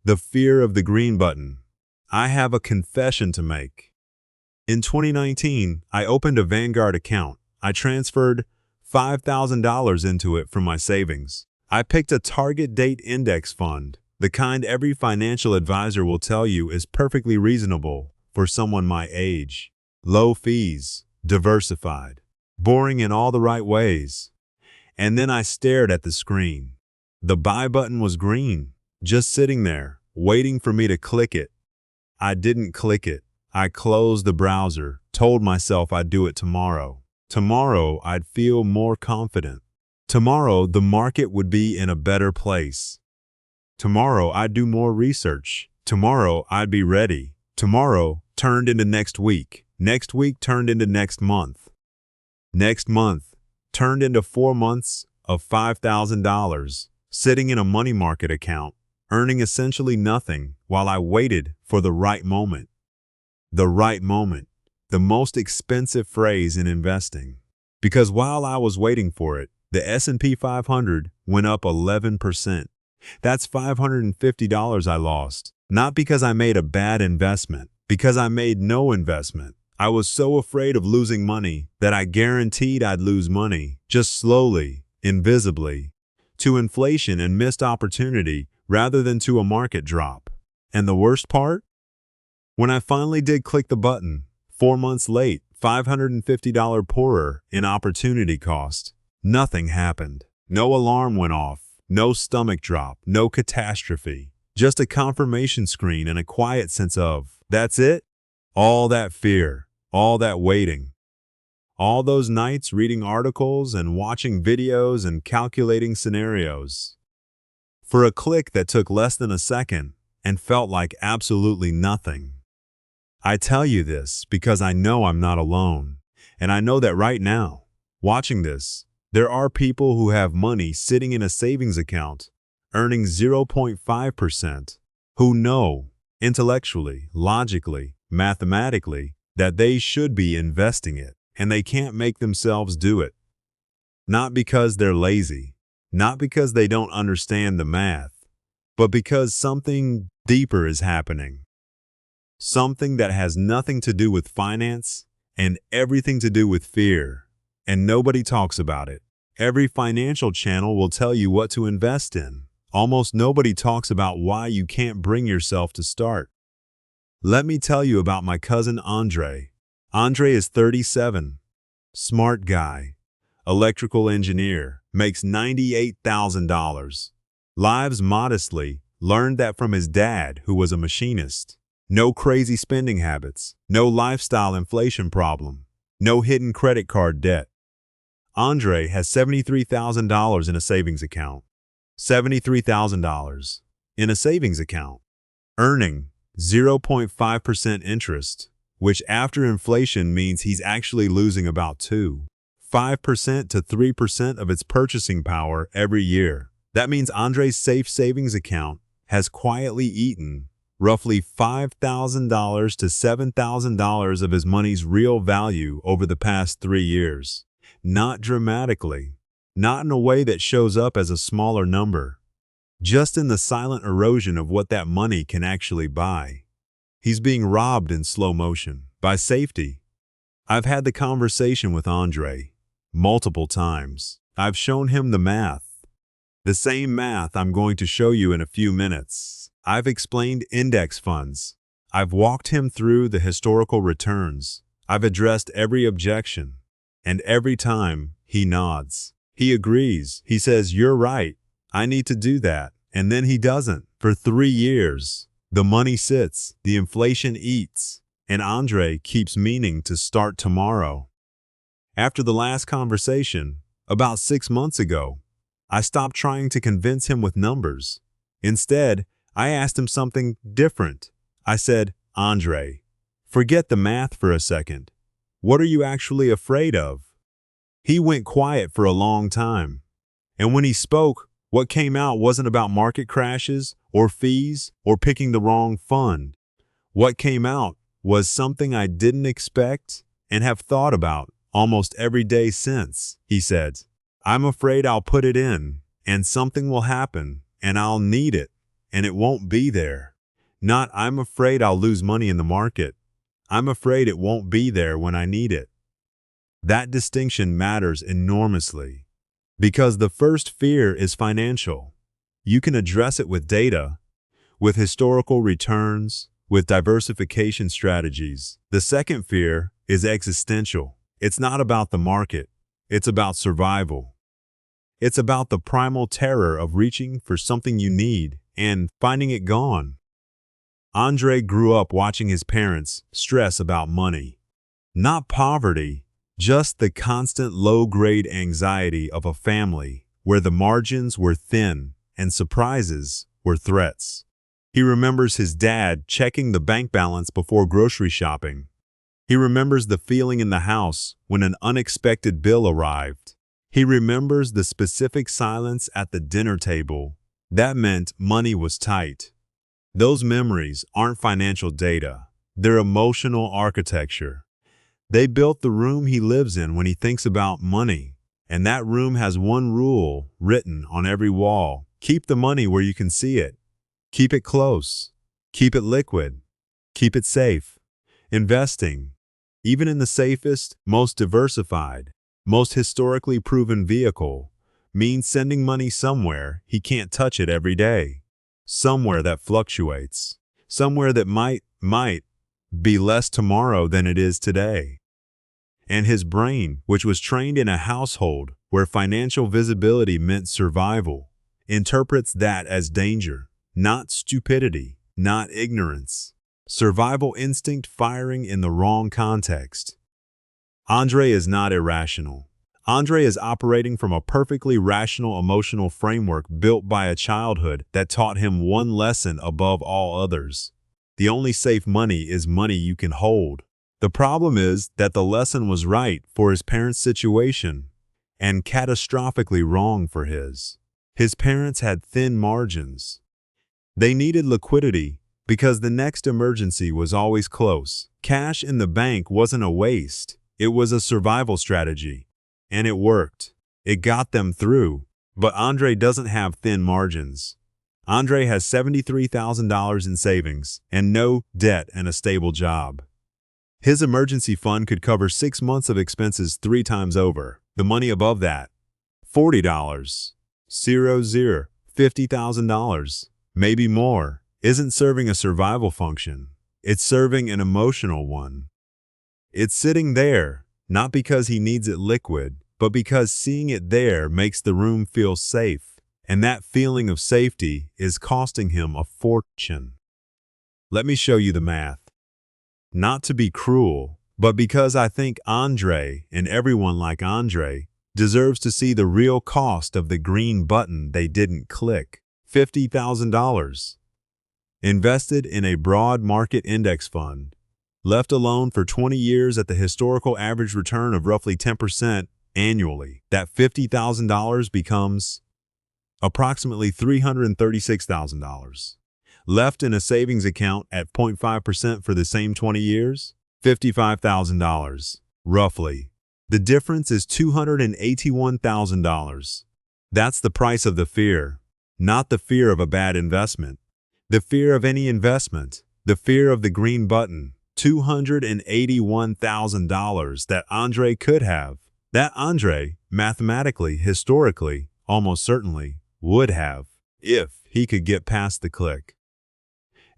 The fear of the green button. I have a confession to make. In 2019, I opened a Vanguard account. I transferred $5,000 into it from my savings. I picked a target date index fund, the kind every financial advisor will tell you is perfectly reasonable for someone my age. Low fees, diversified, boring in all the right ways. And then I stared at the screen. The buy button was green, just sitting there, waiting for me to click it. I didn't click it. I closed the browser, told myself I'd do it tomorrow. Tomorrow, I'd feel more confident. Tomorrow, the market would be in a better place. Tomorrow, I'd do more research. Tomorrow, I'd be ready. Tomorrow turned into next week. Next week turned into next month. Next month turned into 4 months of $5,000, sitting in a money market account, earning essentially nothing while I waited for the right moment. The right moment, the most expensive phrase in investing. Because while I was waiting for it, the S&P 500 went up 11%. That's $550 I lost, not because I made a bad investment, because I made no investment. I was so afraid of losing money that I guaranteed I'd lose money, just slowly, invisibly, to inflation and missed opportunity rather than to a market drop. And the worst part? When I finally did click the button, 4 months late, $550 poorer in opportunity cost, nothing happened. No alarm went off, no stomach drop, no catastrophe, just a confirmation screen and a quiet sense of, that's it? All that fear, all that waiting, all those nights reading articles and watching videos and calculating scenarios. For a click that took less than a second and felt like absolutely nothing. I tell you this because I know I'm not alone, and I know that right now, watching this, there are people who have money sitting in a savings account, earning 0.5%, who know, intellectually, logically, mathematically, that they should be investing it, and they can't make themselves do it. Not because they're lazy, not because they don't understand the math, but because something deeper is happening. Something that has nothing to do with finance and everything to do with fear, and nobody talks about it. Every financial channel will tell you what to invest in. Almost nobody talks about why you can't bring yourself to start. Let me tell you about my cousin Andre. Andre is 37, smart guy, electrical engineer, makes $98,000. Lives modestly, learned that from his dad, who was a machinist. No crazy spending habits, no lifestyle inflation problem, no hidden credit card debt. Andre has $73,000 in a savings account. $73,000 in a savings account, earning 0.5% interest, which after inflation means he's actually losing about 5% to 3% of its purchasing power every year. That means Andre's safe savings account has quietly eaten roughly $5,000 to $7,000 of his money's real value over the past 3 years. Not dramatically, not in a way that shows up as a smaller number, just in the silent erosion of what that money can actually buy. He's being robbed in slow motion by safety. I've had the conversation with Andre multiple times. I've shown him the math, the same math I'm going to show you in a few minutes. I've explained index funds. I've walked him through the historical returns. I've addressed every objection. And every time, he nods. He agrees. He says, "You're right. I need to do that." And then he doesn't. For 3 years, the money sits, the inflation eats, and Andre keeps meaning to start tomorrow. After the last conversation, about 6 months ago, I stopped trying to convince him with numbers. Instead, I asked him something different. I said, "Andre, forget the math for a second. What are you actually afraid of?" He went quiet for a long time. And when he spoke, what came out wasn't about market crashes or fees or picking the wrong fund. What came out was something I didn't expect and have thought about almost every day since. He said, "I'm afraid I'll put it in and something will happen and I'll need it. and it won't be there. Not, I'm afraid I'll lose money in the market. I'm afraid it won't be there when I need it. That distinction matters enormously because the first fear is financial. You can address it with data, with historical returns, with diversification strategies. The second fear is existential. It's not about the market. It's about survival. It's about the primal terror of reaching for something you need and finding it gone. Andre grew up watching his parents stress about money. Not poverty, just the constant low-grade anxiety of a family where the margins were thin and surprises were threats. He remembers his dad checking the bank balance before grocery shopping. He remembers the feeling in the house when an unexpected bill arrived. He remembers the specific silence at the dinner table. That meant money was tight. Those memories aren't financial data. They're emotional architecture. They built the room he lives in when he thinks about money. And that room has one rule written on every wall. Keep the money where you can see it. Keep it close. Keep it liquid. Keep it safe. Investing, even in the safest, most diversified, most historically proven vehicle, means sending money somewhere he can't touch it every day. Somewhere that fluctuates. Somewhere that might be less tomorrow than it is today. And his brain, which was trained in a household where financial visibility meant survival, interprets that as danger, not stupidity, not ignorance. Survival instinct firing in the wrong context. Andre is not irrational. Andre is operating from a perfectly rational emotional framework built by a childhood that taught him one lesson above all others. The only safe money is money you can hold. The problem is that the lesson was right for his parents' situation and catastrophically wrong for his. His parents had thin margins. They needed liquidity because the next emergency was always close. Cash in the bank wasn't a waste. It was a survival strategy. And it worked. It got them through. But Andre doesn't have thin margins. Andre has $73,000 in savings and no debt and a stable job. His emergency fund could cover 6 months of expenses 3 times over. The money above that, $40, $50,000, maybe more, isn't serving a survival function. It's serving an emotional one. It's sitting there, not because he needs it liquid, but because seeing it there makes the room feel safe, and that feeling of safety is costing him a fortune. Let me show you the math. Not to be cruel, but because I think Andre, and everyone like Andre, deserves to see the real cost of the green button they didn't click. $50,000. Invested in a broad market index fund, left alone for 20 years at the historical average return of roughly 10% annually. That $50,000 becomes approximately $336,000. Left in a savings account at 0.5% for the same 20 years, $55,000, roughly. The difference is $281,000. That's the price of the fear, not the fear of a bad investment. The fear of any investment, the fear of the green button, $281,000 that Andre could have, that Andre, mathematically, historically, almost certainly, would have, if he could get past the click.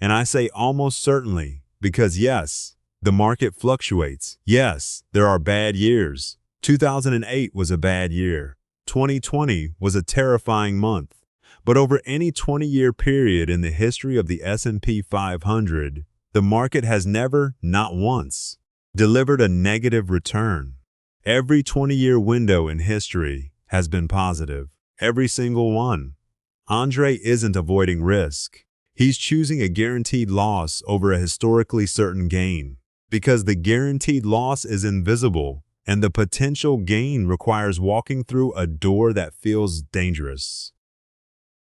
And I say almost certainly because yes, the market fluctuates. Yes, there are bad years. 2008 was a bad year. 2020 was a terrifying month. But over any 20-year period in the history of the S&P 500, the market has never, not once, delivered a negative return. Every 20-year window in history has been positive. Every single one. Andre isn't avoiding risk. He's choosing a guaranteed loss over a historically certain gain, because the guaranteed loss is invisible and the potential gain requires walking through a door that feels dangerous.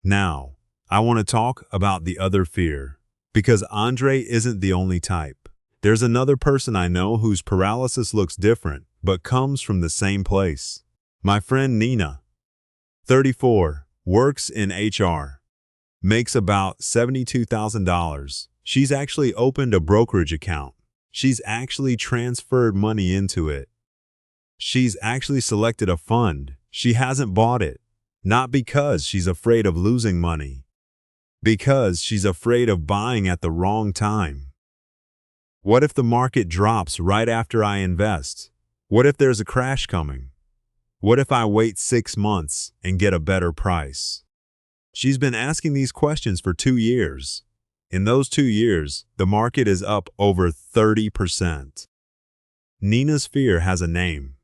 Now, I want to talk about the other fear, because Andre isn't the only type. There's another person I know whose paralysis looks different, but comes from the same place. My friend Nina, 34, works in HR. makes about $72,000. She's actually opened a brokerage account. She's actually transferred money into it. She's actually selected a fund. She hasn't bought it. Not because she's afraid of losing money, because she's afraid of buying at the wrong time. What if the market drops right after I invest? What if there's a crash coming? What if I wait 6 months and get a better price? She's been asking these questions for 2 years. In those 2 years, the market is up over 30%. Nina's fear has a name.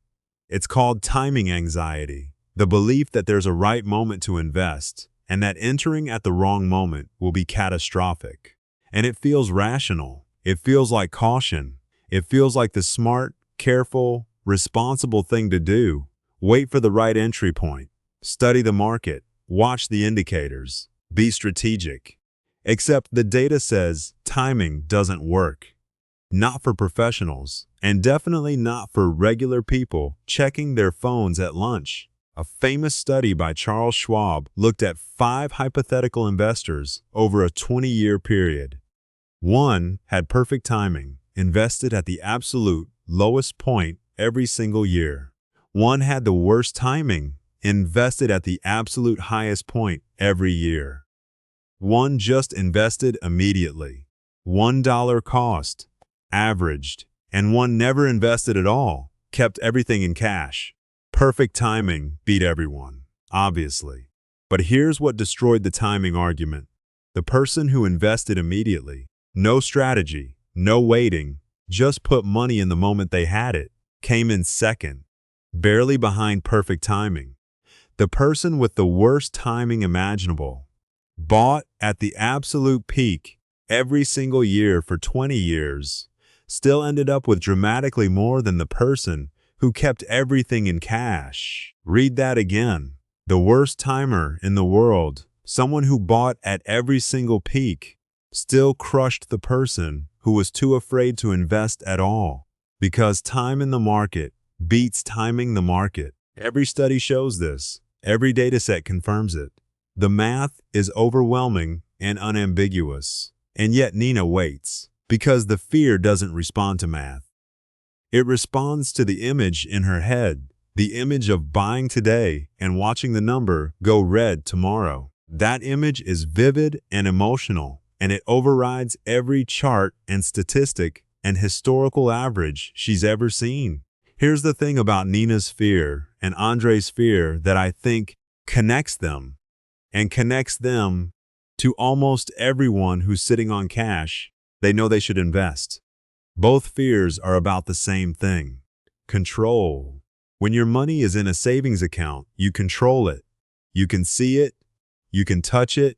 It's called timing anxiety, the belief that there's a right moment to invest and that entering at the wrong moment will be catastrophic. And it feels rational. It feels like caution. It feels like the smart, careful, responsible thing to do. Wait for the right entry point. Study the market. Watch the indicators. Be strategic. Except the data says timing doesn't work. Not for professionals, and definitely not for regular people checking their phones at lunch. A famous study by Charles Schwab looked at 5 hypothetical investors over a 20-year period. One had perfect timing, invested at the absolute lowest point every single year. One had the worst timing, invested at the absolute highest point every year. One just invested immediately. $1 cost, averaged, and one never invested at all, kept everything in cash. Perfect timing beat everyone, obviously. But here's what destroyed the timing argument. The person who invested immediately, no strategy, no waiting, just put money in the moment they had it, came in second, barely behind perfect timing. The person with the worst timing imaginable bought at the absolute peak every single year for 20 years, still ended up with dramatically more than the person who kept everything in cash. Read that again. The worst timer in the world, someone who bought at every single peak, still crushed the person who was too afraid to invest at all. Because time in the market beats timing the market. Every study shows this. Every data set confirms it. The math is overwhelming and unambiguous. And yet Nina waits, because the fear doesn't respond to math. It responds to the image in her head, the image of buying today and watching the number go red tomorrow. That image is vivid and emotional, and it overrides every chart and statistic and historical average she's ever seen. Here's the thing about Nina's fear and Andre's fear that I think connects them, and connects them to almost everyone who's sitting on cash they know they should invest. Both fears are about the same thing: control. When your money is in a savings account, you control it. You can see it, you can touch it,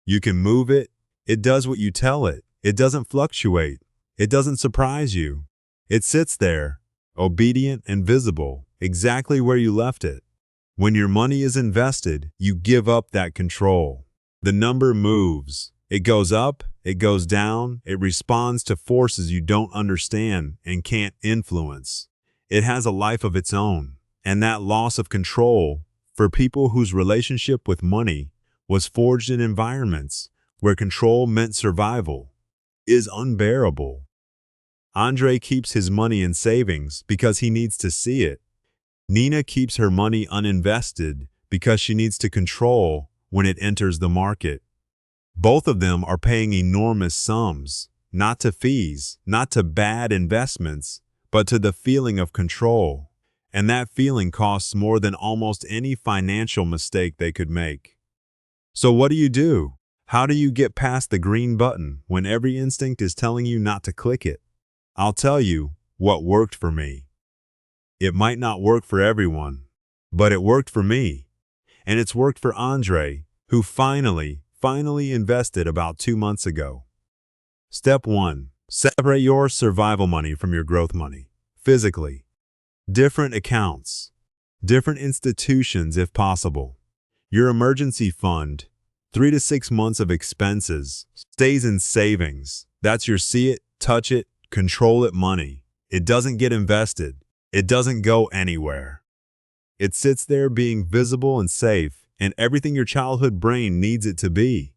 you can move it. It does what you tell it. It doesn't fluctuate. It doesn't surprise you. It sits there, obedient and visible, exactly where you left it. When your money is invested, you give up that control. The number moves. It goes up, it goes down, it responds to forces you don't understand and can't influence. It has a life of its own, and that loss of control, for people whose relationship with money was forged in environments where control meant survival, is unbearable. Andre keeps his money in savings because he needs to see it. Nina keeps her money uninvested because she needs to control when it enters the market. Both of them are paying enormous sums, not to fees, not to bad investments, but to the feeling of control. And that feeling costs more than almost any financial mistake they could make. So what do? How do you get past the green button when every instinct is telling you not to click it? I'll tell you what worked for me. It might not work for everyone, but it worked for me. And it's worked for Andre, who finally invested about 2 months ago. Step 1. Separate your survival money from your growth money. Physically. Different accounts. Different institutions if possible. Your emergency fund, 3 to 6 months of expenses, stays in savings. That's your see it, touch it, control it money. It doesn't get invested. It doesn't go anywhere. It sits there being visible and safe, and everything your childhood brain needs it to be.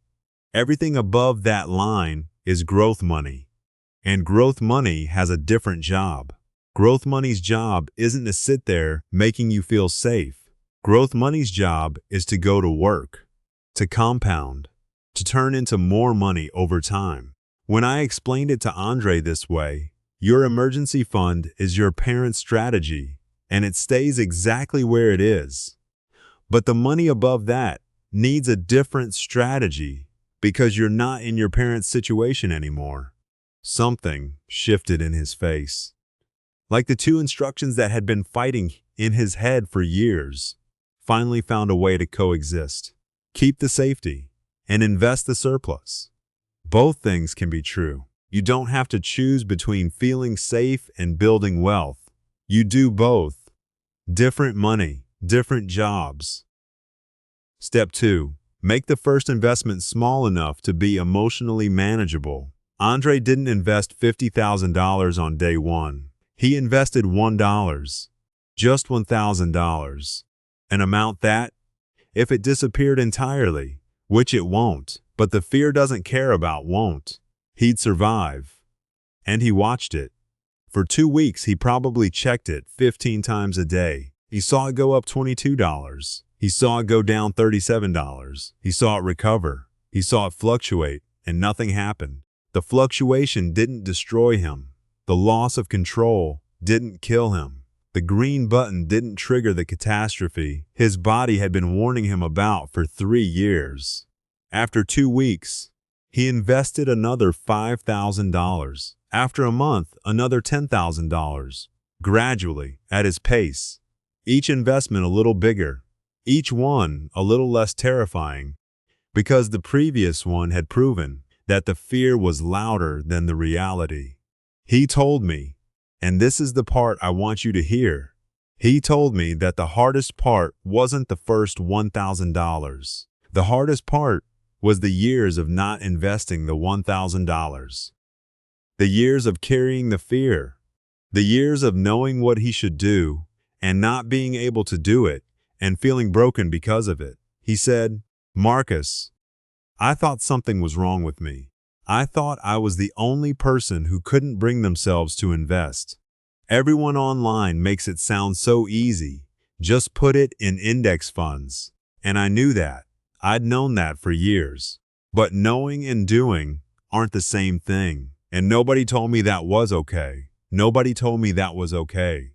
Everything above that line is growth money. And growth money has a different job. Growth money's job isn't to sit there making you feel safe. Growth money's job is to go to work, to compound, to turn into more money over time. When I explained it to Andre this way, your emergency fund is your parent's strategy, and it stays exactly where it is. But the money above that needs a different strategy because you're not in your parent's situation anymore. Something shifted in his face. Like the two instructions that had been fighting in his head for years, finally found a way to coexist. Keep the safety and invest the surplus. Both things can be true. You don't have to choose between feeling safe and building wealth. You do both. Different money, different jobs. Step 2. Make the first investment small enough to be emotionally manageable. Andre didn't invest $50,000 on day one. He invested $1, just $1,000. An amount that, if it disappeared entirely, which it won't, but the fear doesn't care about won't, he'd survive. And he watched it. For 2 weeks, he probably checked it 15 times a day. He saw it go up $22. He saw it go down $37. He saw it recover. He saw it fluctuate, and nothing happened. The fluctuation didn't destroy him. The loss of control didn't kill him. The green button didn't trigger the catastrophe his body had been warning him about for 3 years. After 2 weeks, he invested another $5,000. After a month, another $10,000. Gradually, at his pace. Each investment a little bigger. Each one a little less terrifying. Because the previous one had proven that the fear was louder than the reality. He told me, and this is the part I want you to hear, he told me that the hardest part wasn't the first $1,000. The hardest part was the years of not investing the $1,000. The years of carrying the fear. The years of knowing what he should do and not being able to do it and feeling broken because of it. He said, "Marcus, I thought something was wrong with me. I thought I was the only person who couldn't bring themselves to invest. Everyone online makes it sound so easy. Just put it in index funds." And I knew that. I'd known that for years. But knowing and doing aren't the same thing. And nobody told me that was okay. Nobody told me that was okay.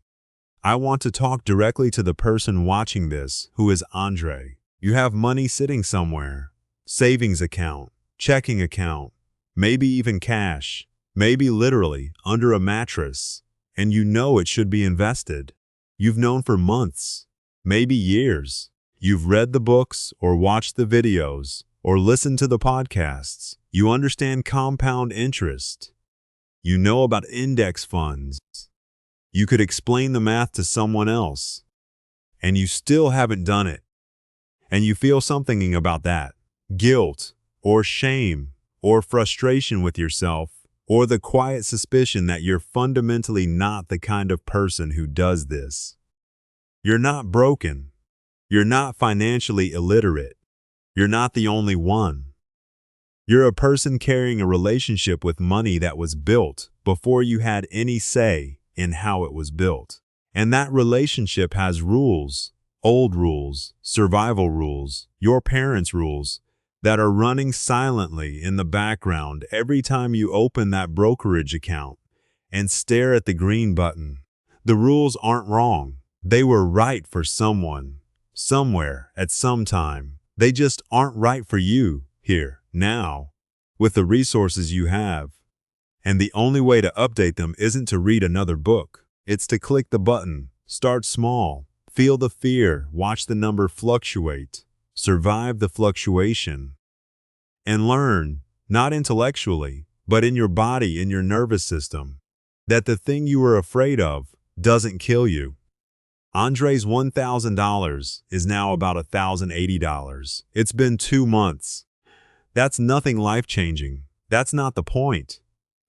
I want to talk directly to the person watching this, who is Andre. You have money sitting somewhere. Savings account, checking account, maybe even cash, maybe literally under a mattress, and you know it should be invested. You've known for months, maybe years. You've read the books or watched the videos or listened to the podcasts. You understand compound interest. You know about index funds. You could explain the math to someone else, and you still haven't done it. And you feel something about that. Guilt or shame or frustration with yourself, or the quiet suspicion that you're fundamentally not the kind of person who does this. You're not broken. You're not financially illiterate. You're not the only one. You're a person carrying a relationship with money that was built before you had any say in how it was built. And that relationship has rules, old rules, survival rules, your parents' rules, that are running silently in the background every time you open that brokerage account and stare at the green button. The rules aren't wrong. They were right for someone, somewhere, at some time. They just aren't right for you, here, now, with the resources you have. And the only way to update them isn't to read another book. It's to click the button, start small, feel the fear, watch the number fluctuate, survive the fluctuation, and learn, not intellectually, but in your body, in your nervous system, that the thing you were afraid of doesn't kill you. Andre's $1,000 is now about $1,080. It's been 2 months. That's nothing life-changing. That's not the point.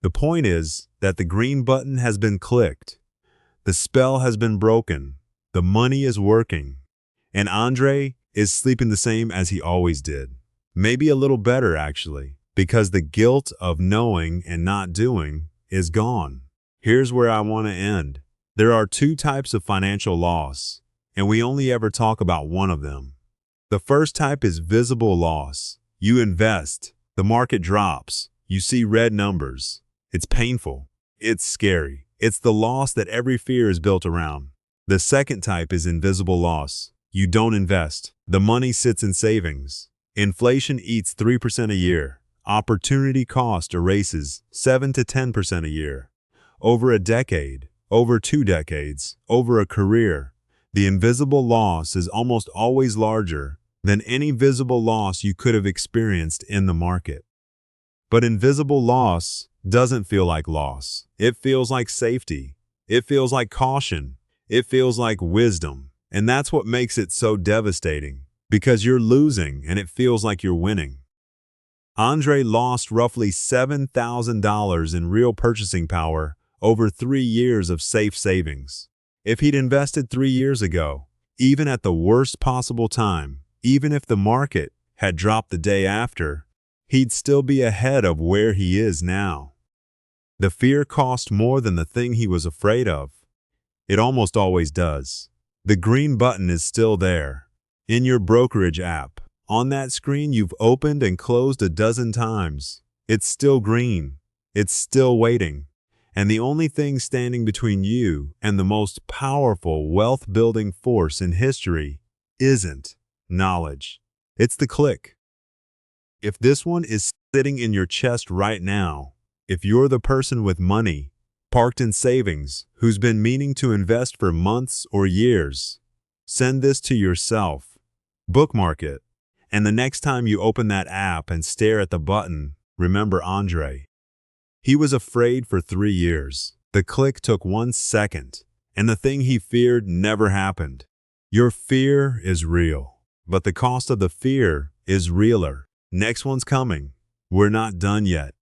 The point is that the green button has been clicked. The spell has been broken. The money is working. And Andre is sleeping the same as he always did. Maybe a little better, actually, because the guilt of knowing and not doing is gone. Here's where I want to end. There are two types of financial loss, and we only ever talk about one of them. The first type is visible loss. You invest, the market drops, you see red numbers. It's painful. It's scary. It's the loss that every fear is built around. The second type is invisible loss. You don't invest. The money sits in savings. Inflation eats 3% a year. Opportunity cost erases 7 to 10% a year. Over a decade, over 2 decades, over a career, the invisible loss is almost always larger than any visible loss you could have experienced in the market. But invisible loss doesn't feel like loss. It feels like safety. It feels like caution. It feels like wisdom. And that's what makes it so devastating, because you're losing and it feels like you're winning. Andre lost roughly $7,000 in real purchasing power over 3 years of safe savings. If he'd invested 3 years ago, even at the worst possible time, even if the market had dropped the day after, he'd still be ahead of where he is now. The fear cost more than the thing he was afraid of. It almost always does. The green button is still there, in your brokerage app. On that screen you've opened and closed a dozen times. It's still green. It's still waiting. And the only thing standing between you and the most powerful wealth-building force in history isn't knowledge. It's the click. If this one is sitting in your chest right now, if you're the person with money parked in savings who's been meaning to invest for months or years, send this to yourself. Bookmark it. And the next time you open that app and stare at the button, remember Andre. He was afraid for 3 years. The click took 1 second, and the thing he feared never happened. Your fear is real, but the cost of the fear is realer. Next one's coming. We're not done yet.